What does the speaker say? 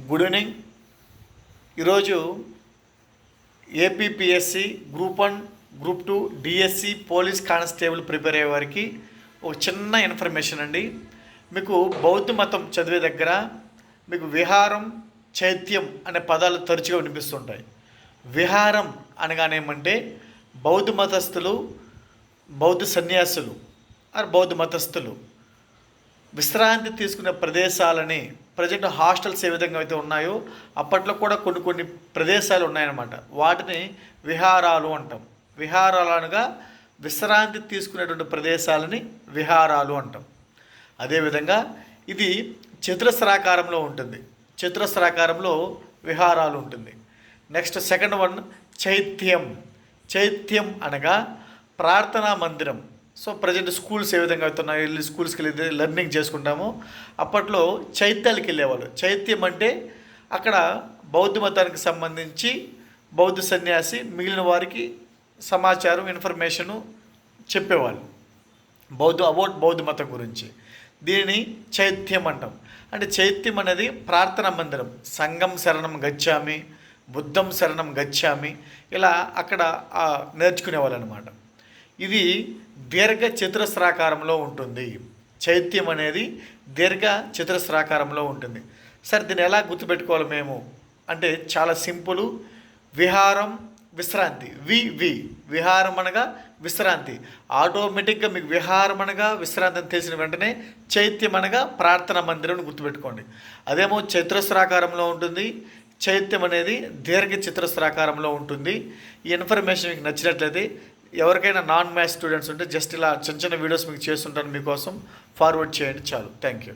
Good evening. ఈరోజు APPSC group 1 group 2 DSC police constable prepare అయ్యే వారికి ఒక చిన్న ఇన్ఫర్మేషన్ అండి. మీకు బౌద్ధ మతం చదివే దగ్గర మీకు విహారం, చైత్యం అనే పదాలు తరచుగా వినిపిస్తుంటాయి. విహారం అనగానేమంటే బౌద్ధ మతస్థులు, బౌద్ధ సన్యాసులు బౌద్ధ మతస్థులు విశ్రాంతి తీసుకునే ప్రదేశాలని, ప్రజెంట్ హాస్టల్స్ ఏ విధంగా అయితే ఉన్నాయో అప్పట్లో కూడా కొన్ని ప్రదేశాలు ఉన్నాయన్నమాట. వాటిని విహారాలు అంటాం. విహారాలు అనగా విశ్రాంతి తీసుకునేటువంటి ప్రదేశాలని విహారాలు అంటాం. అదేవిధంగా ఇది చతురస్రాకారంలో ఉంటుంది. చతురస్రాకారంలో విహారాలు ఉంటుంది. నెక్స్ట్ సెకండ్ వన్ చైత్యం. చైత్యం అనగా ప్రార్థనా మందిరం. సో ప్రజెంట్ స్కూల్స్ ఏ విధంగా అవుతున్నాయి, వెళ్ళి స్కూల్స్కి వెళ్ళి లెర్నింగ్ చేసుకుంటాము. అప్పట్లో చైత్యాలకు వెళ్ళేవాళ్ళు. చైత్యం అంటే అక్కడ బౌద్ధ మతానికి సంబంధించి బౌద్ధ సన్యాసి మిగిలిన వారికి సమాచారం, ఇన్ఫర్మేషను చెప్పేవాళ్ళు బౌద్ధ మతం గురించి. దీనిని చైత్యం అంటాం. అంటే చైత్యం అనేది ప్రార్థనా మందిరం. సంఘం శరణం గచ్చామి, బుద్ధం శరణం గచ్చామి, ఇలా అక్కడ నేర్చుకునేవాళ్ళు అనమాట. ఇది దీర్ఘ చతురస్రాకారంలో ఉంటుంది. చైత్యం అనేది దీర్ఘ చతురస్రాకారంలో ఉంటుంది. సరే, దీన్ని ఎలా గుర్తుపెట్టుకోవాలి మేము అంటే చాలా సింపుల్. విహారం, విశ్రాంతి. విహారం అనగా విశ్రాంతి. ఆటోమేటిక్గా మీకు విహారం అనగా విశ్రాంతి అని తెలిసిన వెంటనే చైత్యం అనగా ప్రార్థనా మందిరం గుర్తుపెట్టుకోండి. అదేమో చతురస్రాకారంలో ఉంటుంది. చైత్యం అనేది దీర్ఘ చతురస్రాకారంలో ఉంటుంది. ఈ ఇన్ఫర్మేషన్ మీకు నచ్చినట్లయితే ఎవరికైనా నాన్ మ్యాథ్స్ స్టూడెంట్స్ ఉంటే జస్ట్ ఇలా చిన్న చిన్న వీడియోస్ మీకు చేస్తుంటాను, మీకోసం ఫార్వర్డ్ చేయండి చాలు. Thank you.